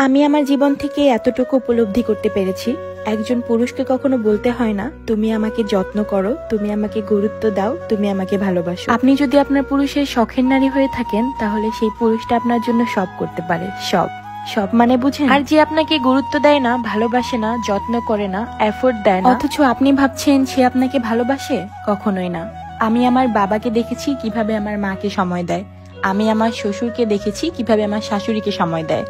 আমি আমার জীবন থেকে এতটুকু উপলব্ধি করতে পেরেছি, একজন পুরুষকে কখনো বলতে হয় না তুমি আমাকে যত্ন করো, তুমি আমাকে গুরুত্ব দাও, তুমি আমাকে ভালোবাসো। আপনি যদি আপনার পুরুষের শখের নারী হয়ে থাকেন, তাহলে সেই পুরুষটা আপনার জন্য সব করতে পারে, সব সব মানে বুঝেন। আর যে আপনাকে গুরুত্ব দেয় না, ভালোবাসে না, যত্ন করে না, এফোর্ট দেয় না, অথচ আপনি ভাবছেন সে আপনাকে ভালোবাসে, কখনোই না। আমি আমার বাবাকে দেখেছি কিভাবে আমার মাকে সময় দেয়, আমি আমার শ্বশুরকে দেখেছি কিভাবে আমার শাশুড়িকে সময় দেয়।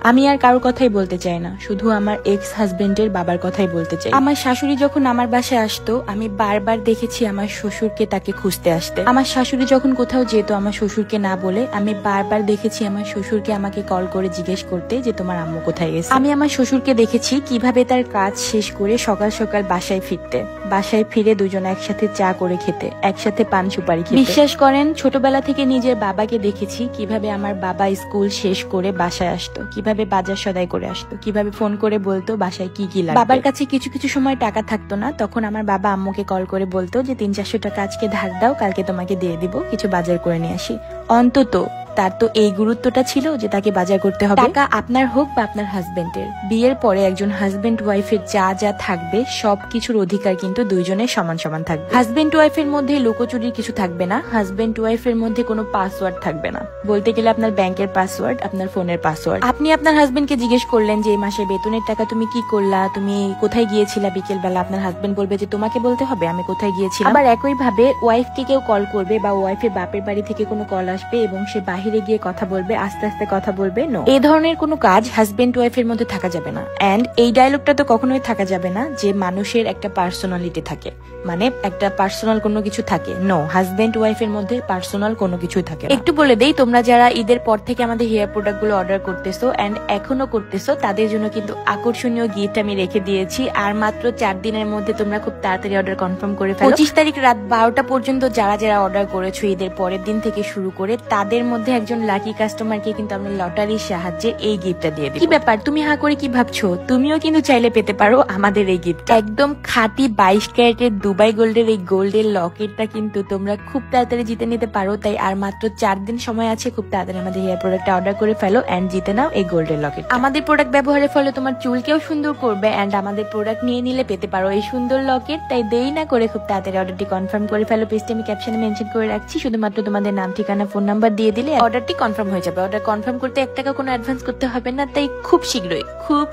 আমি আর কারোর কথাই বলতে চাই না, শুধু আমার এক্স হাজবেন্ডের বাবার কথাই বলতে চাই। আমার শাশুড়ি যখন আমার বাসায় আসতো, আমি বারবার দেখেছি আমার শ্বশুরকে তাকে খুঁজতে আসতে। আমার শাশুড়ি যখন কোথাও যেত আমার শ্বশুরকে না বলে, আমি বারবার দেখেছি আমার শ্বশুরকে আমাকে কল করে জিজ্ঞেস করতে যে তোমার আম্মু কোথায় গেছে। আমি আমার শ্বশুরকে দেখেছি কিভাবে তার কাজ শেষ করে সকাল সকাল বাসায় ফিরতে, বাসায় ফিরে দুজনে একসাথে চা করে খেতে, একসাথে পান সুপারি খেতে। বিশ্বাস করেন, ছোটবেলা থেকে নিজের বাবাকে দেখেছি কিভাবে আমার বাবা স্কুল শেষ করে বাসায় আসতো, কিভাবে বাজার সদাই করে আসতো, কিভাবে ফোন করে বলতো বাসায় কি কি লাগবে। বাবার কাছে কিছু কিছু সময় টাকা থাকতো না, তখন আমার বাবা আম্মুকে কল করে বলতো যে 300-400 টাকা আজকে ধার দাও, কালকে তোমাকে দিয়ে দিব, কিছু বাজার করে নিয়ে আসি। অন্তত তার তো এই গুরুত্বটা ছিল যে তাকে বাজার করতে হবে। টাকা আপনার হোক বা আপনার হাজবেন্ডের, বিয়ের পরে একজন হাজবেন্ড ওয়াইফের যা যা থাকবে সবকিছুর অধিকার কিন্তু দুইজনের সমান সমান থাকবে। হাজবেন্ড ওয়াইফের মধ্যে লুকোচুরির কিছু থাকবে না, হাজবেন্ড ওয়াইফের মধ্যে কোনো পাসওয়ার্ড থাকবে না। বলতে গেলে আপনার ব্যাংকের পাসওয়ার্ড, আপনার ফোনের পাসওয়ার্ড। আপনি আপনার হাজবেন্ডকে জিজ্ঞেস করলেন যে এই মাসে বেতনের টাকা তুমি কি করলা, তুমি কোথায় গিয়েছিলা বিকেল বেলা, আপনার হাজবেন্ড বলবে যে তোমাকে বলতে হবে আমি কোথায় গিয়েছিলাম। আবার একই ভাবে ওয়াইফকে কেউ কল করবে বা ওয়াইফের বাপের বাড়ি থেকে কোনো কল আসবে এবং সে বাহিরে গিয়ে কথা বলবে, আস্তে আস্তে কথা বলবে, নো, এই ধরনের কোনো কাজ হাজবেন্ড ওয়াইফের মধ্যে থাকা যাবে না। এন্ড এই ডায়লগটা তো কখনোই থাকা যাবে না যে মানুষের একটা পার্সোনালিটি থাকে, মানে একটা পার্সোনাল কোনো কিছু থাকে। নো, হাজবেন্ড ওয়াইফের মধ্যে পার্সোনাল কোনো কিছুই থাকে না। একটু বলে দেই, তোমরা যারা ঈদের পর থেকে আমাদের হেয়ার প্রোডাক্ট গুলো অর্ডার করতেছো এন্ড এখনো করতেছো, তাদের জন্য কিন্তু আকর্ষণীয় গিফট আমি রেখে দিয়েছি। আর মাত্র 4 দিনের মধ্যে তোমরা খুব তাড়াতাড়ি অর্ডার কনফার্ম করে ফেলো। 25 তারিখ রাত 12টা পর্যন্ত যারা যারা অর্ডার করেছো ঈদের পরের দিন থেকে শুরু করে, তাদের মধ্যে একজন লাকি কাস্টমারকে কিন্তু আমরা লটারির সাহায্যে এই গিফটটা দিয়ে দিই। কি ব্যাপার, তুমি হা করে কি ভাবছো? তুমিও কিন্তু চাইলে পেতে পারো আমাদের এই গিফট। একদম খাঁটি 22 ক্যারেটের দুবাই গোল্ডের এই গোল্ডের লকেটটা কিন্তু তোমরা খুব তাড়াতাড়ি জিতে নিতে পারো। তাই আর মাত্র 4 দিন সময় আছে, খুব তাড়াতাড়ি আমাদের হেয়ার প্রোডাক্টটা অর্ডার করে ফেলো এন্ড জিতে নাও এই গোল্ডের লকেট। আমাদের প্রোডাক্ট ব্যবহারের ফলে তোমার চুলকেও সুন্দর করবে এন্ড আমাদের প্রোডাক্ট নিয়ে নিলে পেতে পারো এই সুন্দর লকেট। তাই দেরি না করে খুব তাড়াতাড়ি অর্ডারটি কনফার্ম করে ফেলো। পেজটি আমি ক্যাপশনে মেনশন করে রাখছি, শুধুমাত্র তোমাদের নাম, ঠিকানা, ফোন নাম্বার দিয়ে দিলে অর্ডারটি কনফার্ম হয়ে যাবে। অর্ডার কনফার্ম করতে 1 টাকা কোনো অ্যাডভান্স করতে হবে না। তাই খুব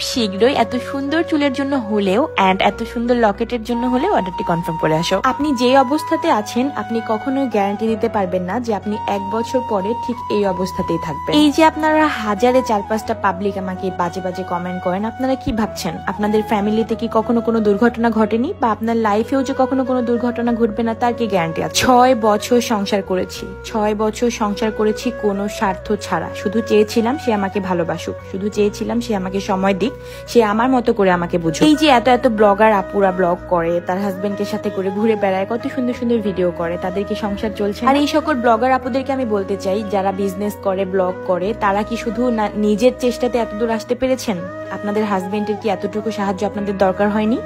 শীঘ্রই এত সুন্দর চুলের জন্য হলেও এন্ড এত সুন্দর লকেটের জন্য হলেও অর্ডারটি কনফার্ম করে আসো। আপনি যে অবস্থাতে আছেন, আপনি কখনোই গ্যারান্টি দিতে পারবেন না যে আপনি 1 বছর পরে ঠিক এই অবস্থাতেই থাকবেন। এই যে আপনারা হাজারে 4-5টা পাবলিক আমাকে বাজে বাজে কমেন্ট করেন, আপনারা কি ভাবছেন আপনাদের ফ্যামিলিতে কি কখনো কোনো দুর্ঘটনা ঘটেনি, বা আপনার লাইফেও যে কখনো কোনো দুর্ঘটনা ঘটবে না তার কি গ্যারান্টি আছে? 6 বছর সংসার করেছি, 6 বছর সংসার করেছি কোনো স্বার্থ ছাড়া। শুধু চেয়েছিলাম সে আমাকে ভালোবাসুক, শুধু চেয়েছিলাম সে আমাকে সময় দিক, সে আমার মতো করে আমাকে বুঝুক। এই যে এত এত ব্লগার আপুরা ব্লগ করে, তার হাজবেন্ডকে সাথে করে ঘুরে বেড়ায়, কত সুন্দর সুন্দর ভিডিও করে, তাদের কি সংসার চলছে? আর এই সকল ব্লগার আপুদেরকে আমি বলতে চাই, যারা বিজনেস করে, ব্লগ করে, তারা কি শুধু নিজের চেষ্টাতে এতদূর আসতে পেরেছেন? আপনাদের হাজবেন্ডের কি এতটুকু সাহায্য আপনাদের দরকার হয়নি?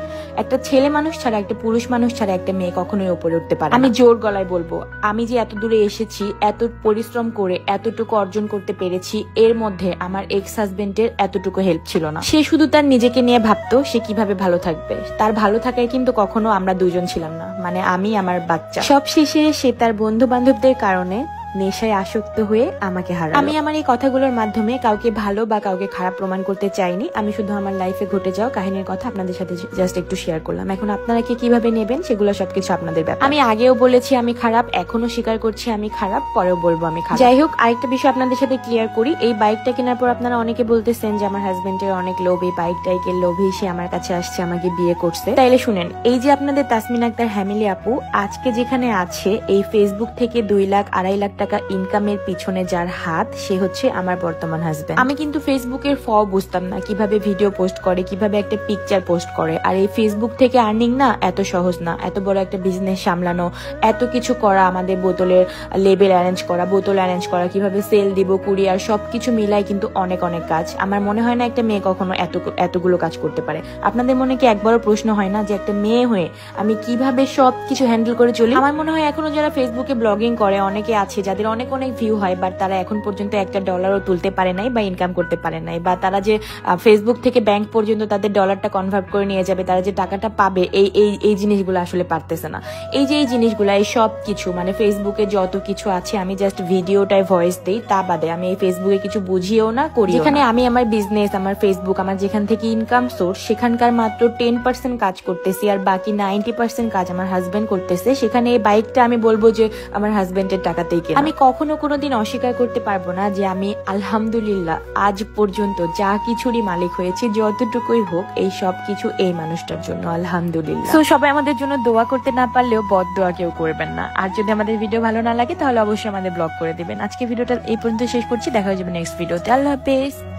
একটা ছেলে মানুষ ছাড়া, একটা পুরুষ মানুষ ছাড়া একটা মেয়ে কখনোই উপরে উঠতে পারে না। আমি জোর গলায় বলবো, আমি যে এত দূরে এসেছি, এত পরিশ্রম করে এতটুকু অর্জন করতে পেরেছি, এর মধ্যে আমার এক্স হাজবেন্ডের এতটুকু হেল্প ছিল না। সে শুধু তার নিজেকে নিয়ে ভাবতো সে কিভাবে ভালো থাকবে। তার ভালো থাকায় কিন্তু কখনো আমরা দুজন ছিলাম না, মানে আমি, আমার বাচ্চা। সব শেষে সে তার বন্ধু বান্ধবদের কারণে নেশায় আসক্ত হয়ে আমাকে হারালো। আমি আমার এই কথাগুলোর মাধ্যমে কাউকে ভালো বা কাউকে খারাপ প্রমাণ করতে চাইনি। আমি শুধু আমার লাইফে ঘটে যাওয়া কাহিনীর কথা আপনাদের সাথে জাস্ট একটু শেয়ার করলাম। এখন আপনারা কি কিভাবে নেবেন সেগুলো সবকিছু আপনাদের ব্যাপার। আমি আগেও বলেছি আমি খারাপ, এখনো স্বীকার করছি আমি খারাপ, পরেও বলবো আমি খারাপ। যাই হোক, আরেকটা বিষয় আপনাদের সাথে ক্লিয়ার করি। এই বাইকটা কেনার পর আপনারা অনেকে বলতেছেন যে আমার হাজবেন্ডের অনেক লোভ, এই বাইকটাইকের লোভে সে আমার কাছে আসছে, আমাকে বিয়ে করছে। তাইলে শুনেন, এই যে আপনাদের তাসমিন আক্তার হ্যামিলি আপু আজকে যেখানে আছে, এই ফেসবুক থেকে 2 লাখ 2.5 লাখ টাকা ইনকামের পিছনে যার হাত, সে হচ্ছে আমার বর্তমান হাজবেন্ড। আমি কিন্তু ফেসবুকের বুঝতাম না কিভাবে ভিডিও পোস্ট করে, কিভাবে একটা পিকচার পোস্ট করে। আর এই ফেসবুক থেকে আর্নিং না এত সহজ না, এত বড় একটা বিজনেস সামলানো, এত কিছু করা, আমাদের বোতলের লেবেল অ্যারেঞ্জ করা, বোতল অ্যারেঞ্জ করা, কিভাবে সেল দিব, কুরিয়ার, সবকিছু মিলাই কিন্তু অনেক অনেক কাজ। আমার মনে হয় না একটা মেয়ে কখনো এতগুলো কাজ করতে পারে। আপনাদের মনে কি একবারও প্রশ্ন হয় না যে একটা মেয়ে হয়ে আমি কিভাবে সবকিছু হ্যান্ডেল করে চলি? আমার মনে হয় এখনো যারা ফেসবুকে ব্লগিং করে অনেকে আছে যাদের অনেক অনেক ভিউ হয়, বাট তারা এখন পর্যন্ত একটা ডলারও তুলতে পারে নাই বা ইনকাম করতে পারে নাই, বা তারা যে ফেসবুক থেকে ব্যাংক পর্যন্ত তাদের ডলারটা কনভার্ট করে নিয়ে যাবে, তারা যে টাকাটা পাবে, এই এই এই জিনিসগুলো আসলে পারতেছে না। এই যে এই জিনিসগুলো, এই সব কিছু মানে ফেসবুকে যত কিছু আছে, আমি জাস্ট ভিডিওটায় ভয়েস দিই, তা বাদে আমি এই ফেসবুকে কিছু বুঝিও না, করি। যেখানে আমি আমার বিজনেস, আমার ফেসবুক, আমার যেখান থেকে ইনকাম সোর্স, সেখানকার মাত্র 10% কাজ করতেছি, আর বাকি 90% কাজ আমার হাজবেন্ড করতেছে। সেখানে এই বাইকটা আমি বলবো যে আমার হাজবেন্ডের টাকাতেই কেনা। আমি কখনো কোনোদিন অস্বীকার করতে পারবো না যে আমি আলহামদুলিল্লাহ আজ পর্যন্ত যা কিছুরই মালিক হয়েছি, যতটুকুই হোক, এই সব কিছু এই মানুষটার জন্য, আলহামদুলিল্লাহ। তো সবাই আমাদের জন্য দোয়া করতে না পারলেও বদ দোয়া কেউ করবেন না। আর যদি আমাদের ভিডিও ভালো না লাগে তাহলে অবশ্যই আমাদের ব্লক করে দিবেন। আজকে ভিডিওটা এই পর্যন্ত শেষ করছি, দেখা হয়ে যাবে নেক্সট ভিডিওতে। আল্লাহ হাফেজ।